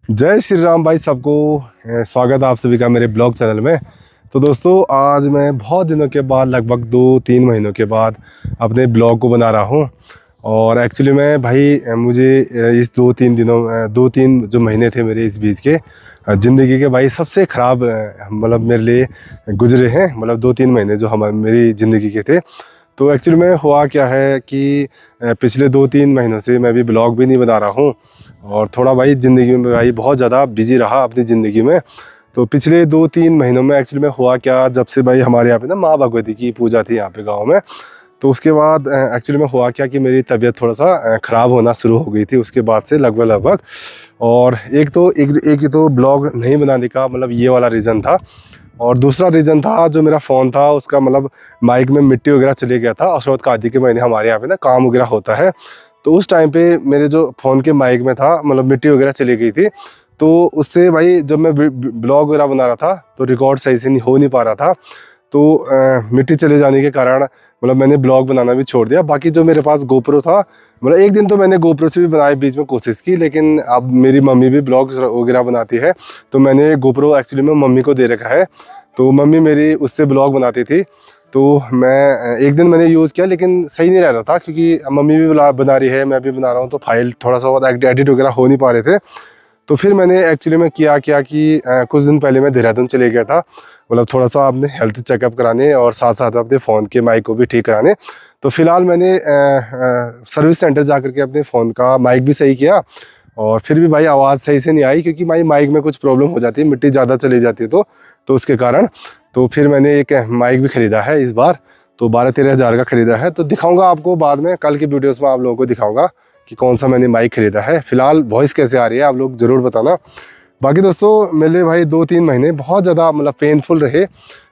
जय श्री राम भाई सबको। स्वागत है आप सभी का मेरे ब्लॉग चैनल में। तो दोस्तों आज मैं बहुत दिनों के बाद लगभग 2-3 महीनों के बाद अपने ब्लॉग को बना रहा हूँ। और एक्चुअली मैं भाई मुझे इस 2-3 जो महीने थे मेरे इस बीच के ज़िंदगी के भाई सबसे ख़राब मतलब मेरे लिए गुजरे हैं। मतलब 2-3 महीने जो मेरी ज़िंदगी के थे। तो एक्चुअली में हुआ क्या है कि पिछले 2-3 महीनों से मैं भी ब्लॉग भी नहीं बना रहा हूँ और थोड़ा भाई ज़िंदगी में भाई बहुत ज़्यादा बिजी रहा अपनी ज़िंदगी में। तो पिछले 2-3 महीनों में एक्चुअली में हुआ क्या, जब से भाई हमारे यहाँ पे ना माँ भगवती की पूजा थी यहाँ पे गांव में। तो उसके बाद एक्चुअली में हुआ क्या कि मेरी तबीयत थोड़ा सा ख़राब होना शुरू हो गई थी उसके बाद से लगभग। और एक तो ब्लॉग नहीं बनाने का मतलब ये वाला रीज़न था। और दूसरा रीज़न था जो मेरा फ़ोन था उसका मतलब माइक में मिट्टी वगैरह चले गया था। औसत कार्तिक के महीने हमारे यहाँ पे ना काम वगैरह होता है। तो उस टाइम पे मेरे जो फ़ोन के माइक में था मतलब मिट्टी वगैरह चली गई थी। तो उससे भाई जब मैं ब्लॉग वगैरह बना रहा था तो रिकॉर्ड सही से हो नहीं पा रहा था। तो मिट्टी चले जाने के कारण मतलब मैंने ब्लॉग बनाना भी छोड़ दिया। बाकी जो मेरे पास गोप्रो था मतलब एक दिन तो मैंने गोप्रो से भी बनाए बीच में कोशिश की, लेकिन अब मेरी मम्मी भी ब्लॉग्स वगैरह बनाती है तो मैंने गोप्रो एक्चुअली में मम्मी को दे रखा है। तो मम्मी मेरी उससे ब्लॉग बनाती थी। तो मैं एक दिन मैंने यूज़ किया लेकिन सही नहीं रह रहा था क्योंकि मम्मी भी बना रही है मैं भी बना रहा हूँ तो फाइल थोड़ा सा एडिट वगैरह हो नहीं पा रहे थे। तो फिर मैंने एक्चुअली में किया क्या कि कुछ दिन पहले मैं देहरादून चले गया था मतलब थोड़ा सा अपने हेल्थ चेकअप कराने और साथ साथ अपने फ़ोन के माइक को भी ठीक कराने। तो फिलहाल मैंने सर्विस सेंटर जा करके अपने फ़ोन का माइक भी सही किया और फिर भी भाई आवाज़ सही से नहीं आई क्योंकि भाई माइक में कुछ प्रॉब्लम हो जाती है, मिट्टी ज़्यादा चली जाती है तो उसके कारण। तो फिर मैंने एक माइक भी ख़रीदा है इस बार, तो 12-13 हज़ार का ख़रीदा है। तो दिखाऊंगा आपको बाद में, कल की वीडियोस में आप लोगों को दिखाऊंगा कि कौन सा मैंने माइक ख़रीदा है। फिलहाल वॉइस कैसे आ रही है आप लोग ज़रूर बताना। बाकी दोस्तों मेरे भाई 2-3 महीने बहुत ज़्यादा मतलब पेनफुल रहे।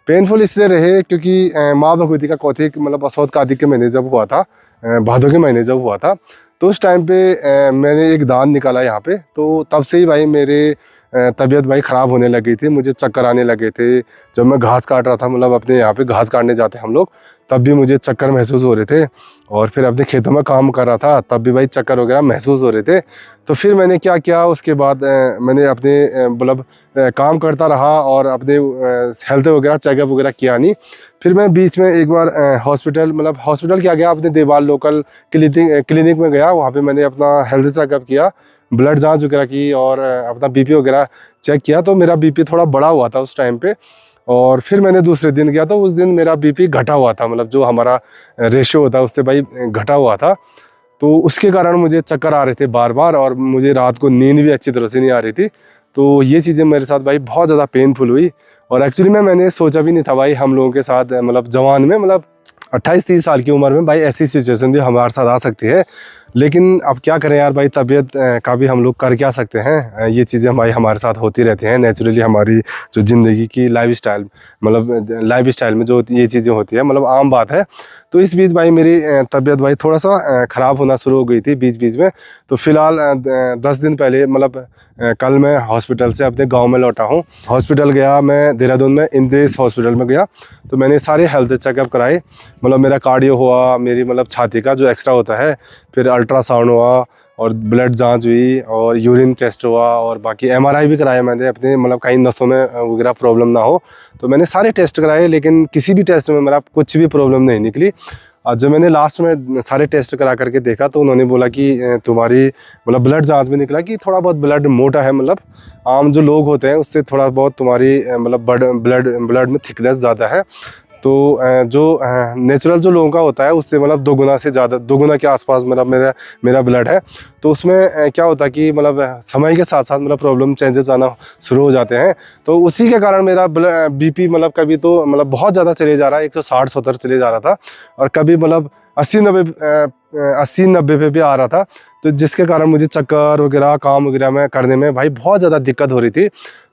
पेनफुल इसलिए रहे क्योंकि माँ भगवती का कौथिक मतलब असौत कार्तिक के महीने जब हुआ था, भादों के महीने जब हुआ था, तो उस टाइम पे मैंने एक दान निकाला यहाँ पे। तो तब से ही भाई मेरे तबीयत भाई ख़राब होने लगी थी, मुझे चक्कर आने लगे थे। जब मैं घास काट रहा था मतलब अपने यहाँ पे घास काटने जाते हम लोग, तब भी मुझे चक्कर महसूस हो रहे थे। और फिर अपने खेतों में काम कर रहा था तब भी भाई चक्कर वगैरह महसूस हो रहे थे। तो फिर मैंने क्या किया उसके बाद मैंने अपने मतलब काम करता रहा और अपने हेल्थ वगैरह चेकअप वगैरह किया नहीं। फिर मैं बीच में एक बार हॉस्पिटल मतलब हॉस्पिटल क्या गया, अपने देवाल लोकल क्लिनिक में गया। वहाँ पे मैंने अपना हेल्थ चेकअप किया, ब्लड जांच वगैरह की और अपना बीपी वगैरह चेक किया। तो मेरा बीपी थोड़ा बढ़ा हुआ था उस टाइम पे। और फिर मैंने दूसरे दिन गया तो उस दिन मेरा बीपी घटा हुआ था, मतलब जो हमारा रेशियो होता है उससे भाई घटा हुआ था। तो उसके कारण मुझे चक्कर आ रहे थे बार बार और मुझे रात को नींद भी अच्छी तरह से नहीं आ रही थी। तो ये चीज़ें मेरे साथ भाई बहुत ज़्यादा पेनफुल हुई। और एक्चुअली में मैंने सोचा भी नहीं था भाई हम लोगों के साथ मतलब जवान में मतलब 28-30 साल की उम्र में भाई ऐसी सिचुएशन भी हमारे साथ आ सकती है। लेकिन अब क्या करें यार भाई, तबीयत का भी हम लोग कर क्या सकते हैं। ये चीज़ें भाई हमारे साथ होती रहती हैं नेचुरली, हमारी जो ज़िंदगी की लाइफस्टाइल मतलब लाइफस्टाइल में जो ये चीज़ें होती है मतलब आम बात है। तो इस बीच भाई मेरी तबीयत भाई थोड़ा सा ख़राब होना शुरू हो गई थी बीच बीच में। तो फिलहाल 10 दिन पहले मतलब कल मैं हॉस्पिटल से अपने गांव में लौटा हूँ। हॉस्पिटल गया मैं देहरादून में इंद्रेश हॉस्पिटल में गया। तो मैंने सारे हेल्थ चेकअप कराए, मतलब मेरा कार्डियो हुआ, मेरी मतलब छाती का जो एक्स्ट्रा होता है, फिर अल्ट्रासाउंड हुआ और ब्लड जांच हुई और यूरिन टेस्ट हुआ और बाकी एमआरआई भी कराया मैंने अपने मतलब कहीं नसों में वगैरह प्रॉब्लम ना हो। तो मैंने सारे टेस्ट कराए लेकिन किसी भी टेस्ट में मेरा कुछ भी प्रॉब्लम नहीं निकली। और जब मैंने लास्ट में सारे टेस्ट करा करके देखा तो उन्होंने बोला कि तुम्हारी मतलब ब्लड जांच में निकला कि थोड़ा बहुत ब्लड मोटा है, मतलब आम जो लोग होते हैं उससे थोड़ा बहुत तुम्हारी मतलब ब्लड में थिकनेस ज़्यादा है। तो जो नेचुरल जो लोगों का होता है उससे मतलब 2 गुना से ज़्यादा, 2 गुना के आसपास मतलब मेरा ब्लड है। तो उसमें क्या होता है कि मतलब समय के साथ साथ मतलब प्रॉब्लम चेंजेस आना शुरू हो जाते हैं। तो उसी के कारण मेरा बीपी मतलब कभी तो मतलब बहुत ज़्यादा चले जा रहा है, 160-170 चले जा रहा था और कभी मतलब 80-90 पे भी आ रहा था। तो जिसके कारण मुझे चक्कर वगैरह काम वगैरह में करने में भाई बहुत ज़्यादा दिक्कत हो रही थी।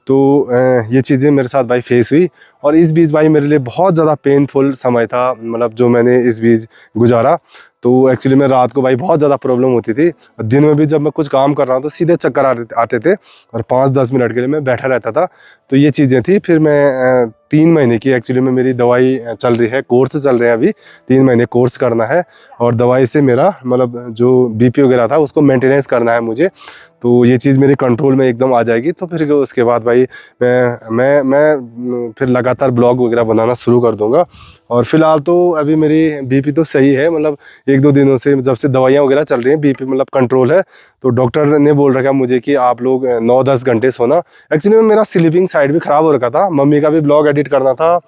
तो ये चीज़ें मेरे साथ भाई फेस हुई और इस बीच भाई मेरे लिए बहुत ज़्यादा पेनफुल समय था मतलब जो मैंने इस बीच गुजारा। तो एक्चुअली मैं रात को भाई बहुत ज़्यादा प्रॉब्लम होती थी। दिन में भी जब मैं कुछ काम कर रहा हूँ तो सीधे चक्कर आते थे और 5-10 मिनट के लिए मैं बैठा रहता था। तो ये चीज़ें थी। फिर मैं 3 महीने की एक्चुअली में मेरी दवाई चल रही है, कोर्स चल रहे हैं अभी। 3 महीने कोर्स करना है और दवाई से मेरा मतलब जो बीपी वगैरह था उसको मेंटेनेंस करना है मुझे। तो ये चीज़ मेरी कंट्रोल में एकदम आ जाएगी। तो फिर उसके बाद भाई मैं फिर लगातार ब्लॉग वगैरह बनाना शुरू कर दूँगा। और फिलहाल तो अभी मेरी बीपी तो सही है, मतलब 1-2 दिनों से जब से दवाइयाँ वगैरह चल रही हैं बीपी मतलब कंट्रोल है। तो डॉक्टर ने बोल रखा है मुझे कि आप लोग 9-10 घंटे सोना। एक्चुअली में मेरा स्लीपिंग साइड भी ख़राब हो रखा था, मम्मी का भी ब्लॉग एडिट करना था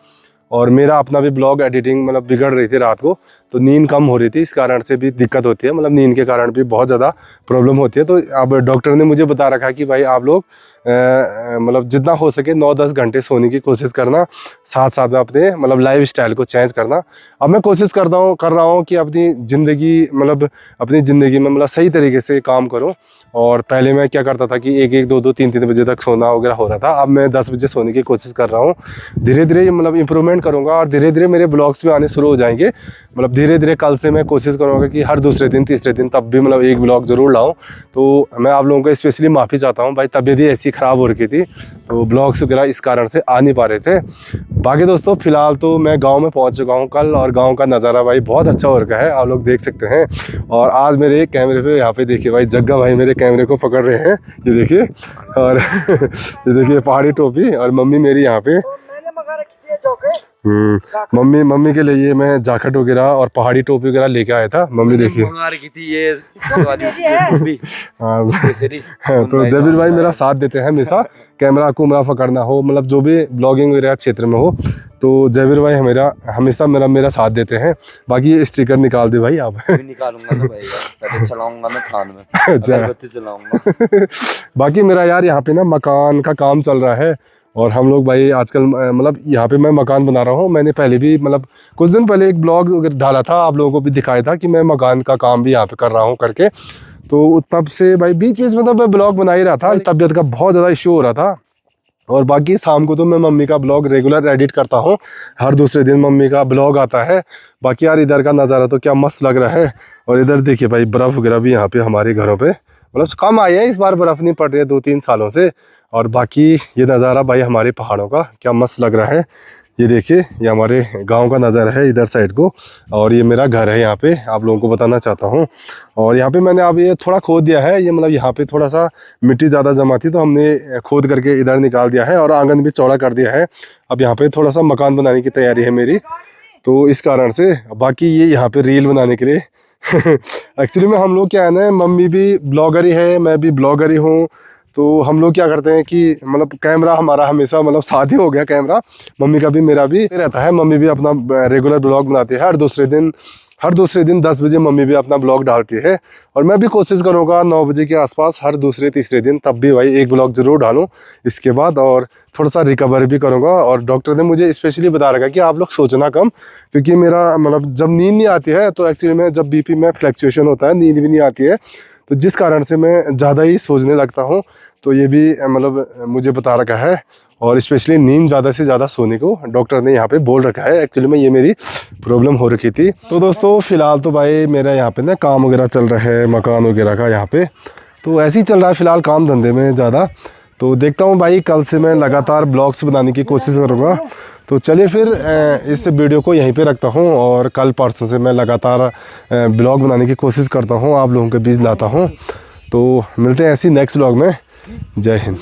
और मेरा अपना भी ब्लॉग एडिटिंग मतलब बिगड़ रही थी रात को। तो नींद कम हो रही थी, इस कारण से भी दिक्कत होती है, मतलब नींद के कारण भी बहुत ज़्यादा प्रॉब्लम होती है। तो अब डॉक्टर ने मुझे बता रखा है कि भाई आप लोग मतलब जितना हो सके 9-10 घंटे सोने की कोशिश करना, साथ साथ में अपने मतलब लाइफ स्टाइल को चेंज करना। अब मैं कोशिश कर रहा हूँ कि अपनी ज़िंदगी में मतलब सही तरीके से काम करूँ। और पहले मैं क्या करता था कि 1-1, 2-2, 3-3 बजे तक सोना वगैरह हो रहा था। अब मैं 10 बजे सोने की कोशिश कर रहा हूँ। धीरे धीरे मतलब इम्प्रूवमेंट करूँगा और धीरे धीरे मेरे ब्लॉग्स भी आने शुरू हो जाएंगे। मतलब धीरे धीरे कल से मैं कोशिश करूँगा कि हर दूसरे दिन, तीसरे दिन तब भी मतलब एक ब्लॉग ज़रूर लाऊँ। तो मैं आप लोगों को स्पेशली माफ़ी चाहता हूँ भाई, तबीयत ही ऐसी ख़राब हो रखी थी तो ब्लॉग्स वगैरह इस कारण से आ नहीं पा रहे थे। बाकी दोस्तों फ़िलहाल तो मैं गाँव में पहुँच चुका हूँ कल, और गाँव का नज़ारा भाई बहुत अच्छा हो रखा है, आप लोग देख सकते हैं। और आज मेरे कैमरे पे यहाँ पे देखिए भाई, जग्गा भाई मेरे कैमरे को पकड़ रहे हैं, ये देखिए। और ये देखिए पहाड़ी टोपी, और मम्मी मेरी यहाँ पे मम्मी के लिए ये मैं जैकेट वगैरह और पहाड़ी टोपी वगैरह लेके आया था। मम्मी देखिए तो जबीर भाई मेरा साथ देते हैं हमेशा, कैमरा कुमरा पकड़ना हो, मतलब जो भी ब्लॉगिंग वगैरह क्षेत्र में हो तो जबीर भाई हमेशा मेरा साथ देते हैं। बाकी ये स्टिकर निकाल दे भाई आप। निकालूंगा ना भाई, चलाऊंगा मैं थान में, चलाऊंगा। बाकी मेरा यार यहाँ पे ना मकान का काम चल रहा है, और हम लोग भाई आजकल मतलब यहाँ पे मैं मकान बना रहा हूँ। मैंने पहले भी मतलब कुछ दिन पहले एक ब्लॉग डाला था, आप लोगों को भी दिखाया था कि मैं मकान का काम भी यहाँ पे कर रहा हूँ करके। तो तब से भाई बीच बीच में तो मैं ब्लॉग बना ही रहा था, तबीयत का बहुत ज़्यादा इशू हो रहा था। और बाकी शाम को तो मैं मम्मी का ब्लॉग रेगुलर एडिट करता हूँ, हर दूसरे दिन मम्मी का ब्लॉग आता है। बाकी यार इधर का नज़ारा तो क्या मस्त लग रहा है। और इधर देखिए भाई बर्फ़ वगैरह भी यहाँ पे हमारे घरों पे मतलब कम आई है, इस बार बर्फ़ नहीं पड़ रही है 2-3 सालों से। और बाकी ये नज़ारा भाई हमारे पहाड़ों का क्या मस्त लग रहा है। ये देखिए ये हमारे गांव का नज़ारा है इधर साइड को, और ये मेरा घर है यहाँ पे, आप लोगों को बताना चाहता हूँ। और यहाँ पे मैंने अब ये थोड़ा खोद दिया है, ये मतलब यहाँ पे थोड़ा सा मिट्टी ज़्यादा जमा थी तो हमने खोद करके इधर निकाल दिया है, और आंगन भी चौड़ा कर दिया है। अब यहाँ पे थोड़ा सा मकान बनाने की तैयारी है मेरी, तो इस कारण से। बाकी ये यहाँ पे रील बनाने के लिए एक्चुअली में हम लोग क्या है ना, मम्मी भी ब्लॉगर ही है, मैं भी ब्लॉगर ही हूँ। तो हम लोग क्या करते हैं कि मतलब कैमरा हमारा हमेशा मतलब साथ ही हो गया कैमरा, मम्मी का भी मेरा भी रहता है। मम्मी भी अपना रेगुलर ब्लॉग बनाती है हर दूसरे दिन 10 बजे मम्मी भी अपना ब्लॉग डालती है। और मैं भी कोशिश करूँगा 9 बजे के आसपास हर दूसरे तीसरे दिन तब भी भाई एक ब्लॉग ज़रूर डालूँ इसके बाद, और थोड़ा सा रिकवर भी करूँगा। और डॉक्टर ने मुझे स्पेशली बता रखा कि आप लोग सोचना कम, क्योंकि मेरा मतलब जब नींद नहीं आती है तो एक्चुअली में जब बीपी में फ्लक्चुएशन होता है, नींद भी नहीं आती है, तो जिस कारण से मैं ज़्यादा ही सोचने लगता हूँ। तो ये भी मतलब मुझे बता रखा है, और स्पेशली नींद ज़्यादा से ज़्यादा सोने को डॉक्टर ने यहाँ पे बोल रखा है। एक्चुअली में ये मेरी प्रॉब्लम हो रखी थी। तो दोस्तों फ़िलहाल तो भाई मेरा यहाँ पे ना काम वगैरह चल रहा है मकान वगैरह का यहाँ पे, तो ऐसे ही चल रहा है फ़िलहाल काम धंधे में ज़्यादा। तो देखता हूँ भाई कल से मैं लगातार ब्लॉग्स बनाने की कोशिश करूँगा। तो चलिए फिर इस वीडियो को यहीं पे रखता हूँ, और कल परसों से मैं लगातार ब्लॉग बनाने की कोशिश करता हूँ, आप लोगों के बीच लाता हूँ। तो मिलते हैं ऐसी नेक्स्ट ब्लॉग में। जय हिंद।